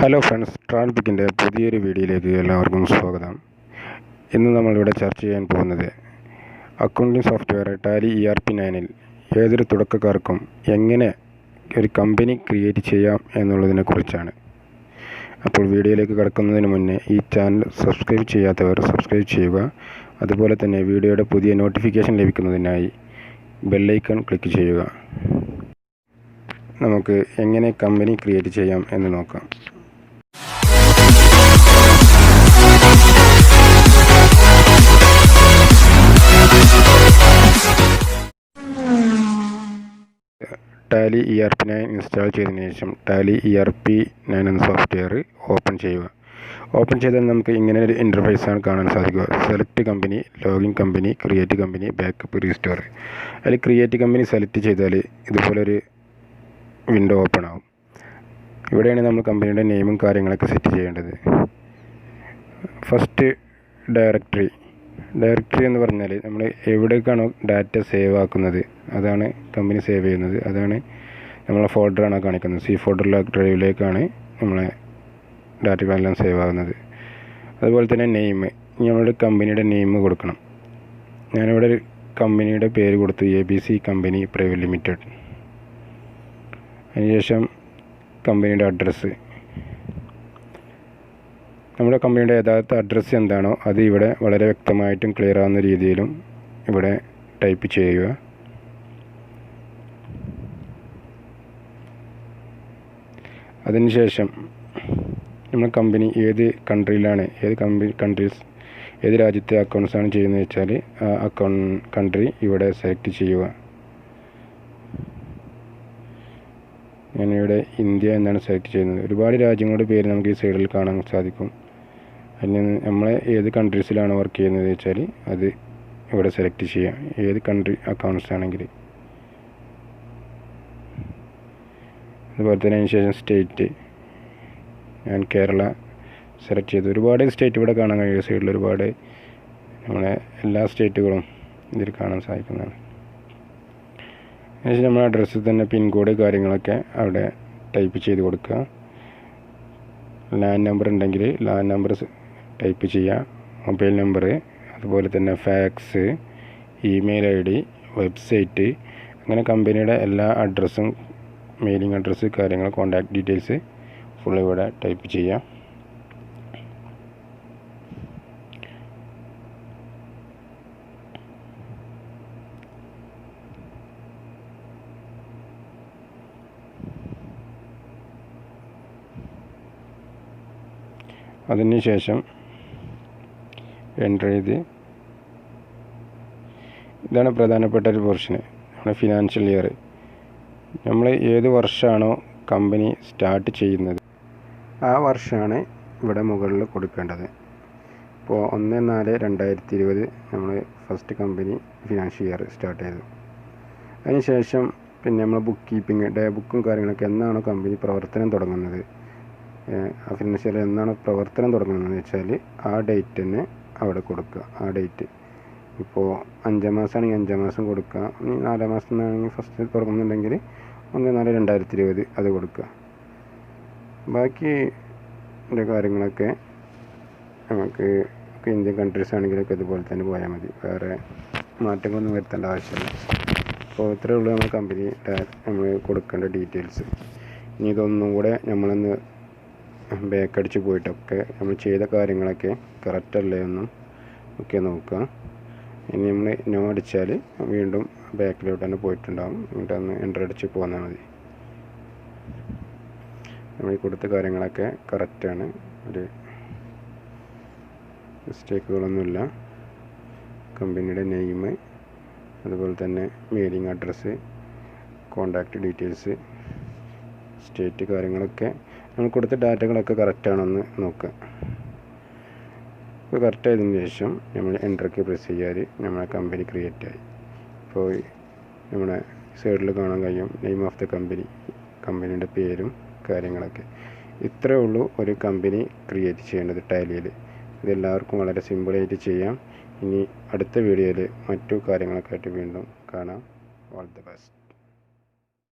Hello friends, ട്രാൻപിക്കിൻ്റെ പുതിയൊരു വീഡിയോയിലേക്ക് എല്ലാവർക്കും സ്വാഗതം. ഇന്ന് നമ്മളിവിടെ ചർച്ച ചെയ്യാൻ പോകുന്നത് അക്കൗണ്ടിംഗ് സോഫ്റ്റ്വെയർ ടാലി ERP 9-ൽ ഏതൊരു തുടക്കക്കാർക്കും എങ്ങനെ ഒരു കമ്പനി ക്രിയേറ്റ് ചെയ്യാം എന്നുള്ളതിനെക്കുറിച്ചാണ്. അപ്പോൾ വീഡിയോയിലേക്ക് കടക്കുന്നതിന് മുന്നേ ഈ ചാനൽ സബ്സ്ക്രൈബ് ചെയ്യാത്തവർ സബ്സ്ക്രൈബ് ചെയ്യുക. അതുപോലെ തന്നെ വീഡിയോയുടെ പുതിയ നോട്ടിഫിക്കേഷൻ ലഭിക്കുന്നതിനായി ബെല്ലൈക്കൺ ക്ലിക്ക് ചെയ്യുക. നമുക്ക് എങ്ങനെ കമ്പനി ക്രിയേറ്റ് ചെയ്യാം എന്ന് നോക്കാം. ടാലി ERP 9 ഇൻസ്റ്റാൾ ചെയ്തതിനു ശേഷം ടാലി ERP 9 എന്ന സോഫ്റ്റ്വെയർ ഓപ്പൺ ചെയ്യുക. ഓപ്പൺ ചെയ്താൽ നമുക്ക് ഇങ്ങനെ ഒരു ഇൻ്റർഫേസാണ് കാണാൻ സാധിക്കുക. Select company, login company, create company, backup, restore. അതിൽ ക്രിയേറ്റ് കമ്പനി സെലക്ട് ചെയ്താൽ ഇതുപോലൊരു വിൻഡോ ഓപ്പൺ ആവും. ഇവിടെയാണ് നമ്മൾ കമ്പനിയുടെ നെയിമും കാര്യങ്ങളൊക്കെ സെറ്റ് ചെയ്യേണ്ടത്. ഫസ്റ്റ് ഡയറക്ടറി എന്ന് പറഞ്ഞാൽ നമ്മൾ എവിടേക്കാണോ ഡാറ്റ സേവ് ആക്കുന്നത് അതാണ് കമ്പനി സേവ് ചെയ്യുന്നത്. അതാണ് നമ്മളെ ഫോൾഡറാണ് കാണിക്കുന്നത്. സി ഫോൾഡറിലെ ഡ്രൈവിലേക്കാണ് നമ്മളെ ഡാറ്റകളെല്ലാം സേവ് ആകുന്നത്. അതുപോലെ തന്നെ നെയിം, നമ്മളുടെ കമ്പനിയുടെ നെയിം കൊടുക്കണം. ഞാനിവിടെ ഒരു കമ്പനിയുടെ പേര് കൊടുത്തു, ABC കമ്പനി പ്രൈവറ്റ് ലിമിറ്റഡ്. അതിനുശേഷം കമ്പനിയുടെ അഡ്രസ്സ്, നമ്മുടെ കമ്പനിയുടെ യഥാർത്ഥ അഡ്രസ്സ് എന്താണോ അത് ഇവിടെ വളരെ വ്യക്തമായിട്ടും ക്ലിയർ ആവുന്ന രീതിയിലും ഇവിടെ ടൈപ്പ് ചെയ്യുക. അതിനുശേഷം നമ്മൾ കമ്പനി ഏത് കൺട്രിയിലാണ്, ഏത് രാജ്യത്തെ അക്കൗണ്ട്സാണ് ചെയ്യുന്നത് വെച്ചാൽ ആ കൺട്രി ഇവിടെ സെലക്ട് ചെയ്യുക. ഞാനിവിടെ ഇന്ത്യ എന്നാണ് സെലക്ട് ചെയ്യുന്നത്. ഒരുപാട് രാജ്യങ്ങളുടെ പേര് നമുക്ക് ഈ സൈഡിൽ കാണാൻ സാധിക്കും. അതിൽ നിന്ന് നമ്മളെ ഏത് കൺട്രീസിലാണ് വർക്ക് ചെയ്യുന്നത് വെച്ചാൽ അത് ഇവിടെ സെലക്ട് ചെയ്യാം, ഏത് കൺട്രി അക്കൗണ്ട്സ് ആണെങ്കിൽ. അതുപോലെ തന്നെ അതിന് ശേഷം സ്റ്റേറ്റ്, ഞാൻ കേരള സെലക്ട് ചെയ്തു. ഒരുപാട് സ്റ്റേറ്റ് ഇവിടെ കാണാൻ കഴിയും. സൈഡിൽ ഒരുപാട് നമ്മളെ എല്ലാ സ്റ്റേറ്റുകളും ഇതിൽ കാണാൻ സാധിക്കുന്നതാണ്. അതിനുശേഷം നമ്മുടെ അഡ്രസ്സിൽ തന്നെ പിൻകോഡ് കാര്യങ്ങളൊക്കെ അവിടെ ടൈപ്പ് ചെയ്ത് കൊടുക്കുക. ലാൻഡ് നമ്പർ ഉണ്ടെങ്കിൽ ലാൻഡ് നമ്പർ ടൈപ്പ് ചെയ്യുക, മൊബൈൽ നമ്പർ, അതുപോലെ തന്നെ ഫാക്സ്, ഇമെയിൽ ID, വെബ്സൈറ്റ്, അങ്ങനെ കമ്പനിയുടെ എല്ലാ അഡ്രസ്സും, മെയിലിംഗ് അഡ്രസ്സ്, കാര്യങ്ങൾ, കോൺടാക്റ്റ് ഡീറ്റെയിൽസ് ഫുൾ ഇവിടെ ടൈപ്പ് ചെയ്യാം. അതിനുശേഷം എൻ്റർ ചെയ്ത്, ഇതാണ് പ്രധാനപ്പെട്ട ഒരു പോർഷന്, നമ്മുടെ ഫിനാൻഷ്യൽ ഇയർ. നമ്മൾ ഏത് വർഷമാണോ കമ്പനി സ്റ്റാർട്ട് ചെയ്യുന്നത് ആ വർഷമാണ് ഇവിടെ മുകളിൽ കൊടുക്കേണ്ടത്. ഇപ്പോൾ 1/4/2020 നമ്മൾ first company financial year start ചെയ്തു. അതിനുശേഷം പിന്നെ നമ്മൾ ബുക്ക് കീപ്പിംഗ്, ഡേ ബുക്കും കാര്യങ്ങളൊക്കെ എന്നാണോ കമ്പനി പ്രവർത്തനം തുടങ്ങുന്നത്, ആ ഫിനാൻഷ്യൽ എന്നാണ് പ്രവർത്തനം തുടങ്ങുന്നതെന്ന് വെച്ചാൽ ആ ഡേറ്റ് തന്നെ അവിടെ കൊടുക്കുക. ആ ഡേറ്റ് ഇപ്പോൾ 5 മാസമാണെങ്കിൽ 5 മാസം കൊടുക്കുക. 4 മാസം എന്നാണെങ്കിൽ ഫസ്റ്റ് തുടങ്ങുന്നുണ്ടെങ്കിൽ 1/4/2020 അത് കൊടുക്കുക. ബാക്കി കാര്യങ്ങളൊക്കെ നമുക്ക് ഇന്ത്യൻ കൺട്രീസ് ആണെങ്കിലൊക്കെ ഇതുപോലെ തന്നെ പോയാൽ മതി. വേറെ മാറ്റങ്ങളൊന്നും വരുത്തേണ്ട ആവശ്യമില്ല. അപ്പോൾ ഇത്രയേ ഉള്ളൂ നമ്മൾ കമ്പനി നമ്മൾ കൊടുക്കേണ്ട ഡീറ്റെയിൽസ്. ഇനി ഇതൊന്നും കൂടെ നമ്മളൊന്ന് ബാക്കടിച്ച് പോയിട്ടൊക്കെ നമ്മൾ ചെയ്ത കാര്യങ്ങളൊക്കെ കറക്റ്റല്ലേ എന്നും ഒക്കെ നോക്കുക. ഇനി നമ്മൾ നോ അടിച്ചാൽ വീണ്ടും ബാക്കിലോട്ട് തന്നെ പോയിട്ടുണ്ടാകും. എന്നിട്ട് ഒന്ന് എൻ്റർ അടിച്ച് പോന്നാൽ മതി. നമ്മൾ കൊടുത്ത കാര്യങ്ങളൊക്കെ കറക്റ്റാണ്, ഒരു മിസ്റ്റേക്കുകളൊന്നുമില്ല. കമ്പനിയുടെ നെയിം, അതുപോലെ തന്നെ mailing address, contact details, state, കാര്യങ്ങളൊക്കെ നമ്മൾ കൊടുത്ത ഡാറ്റകളൊക്കെ കറക്റ്റാണെന്ന് നോക്കുക. ഇപ്പോൾ കറക്റ്റായതിനു ശേഷം നമ്മൾ എൻ്റർക്ക് പ്രസ് ചെയ്യാൻ നമ്മളെ കമ്പനി ക്രിയേറ്റ് ആയി. ഇപ്പോൾ നമ്മുടെ സൈഡിൽ കാണാൻ കഴിയും നെയിം ഓഫ് ദ കമ്പനി, കമ്പനിയുടെ പേരും കാര്യങ്ങളൊക്കെ. ഇത്രയേ ഉള്ളൂ ഒരു കമ്പനി ക്രിയേറ്റ് ചെയ്യേണ്ടത് ടാലിയിൽ. ഇതെല്ലാവർക്കും വളരെ സിമ്പിളായിട്ട് ചെയ്യാം. ഇനി അടുത്ത വീഡിയോയിൽ മറ്റു കാര്യങ്ങളൊക്കെ ആയിട്ട് വീണ്ടും കാണാം. All the best.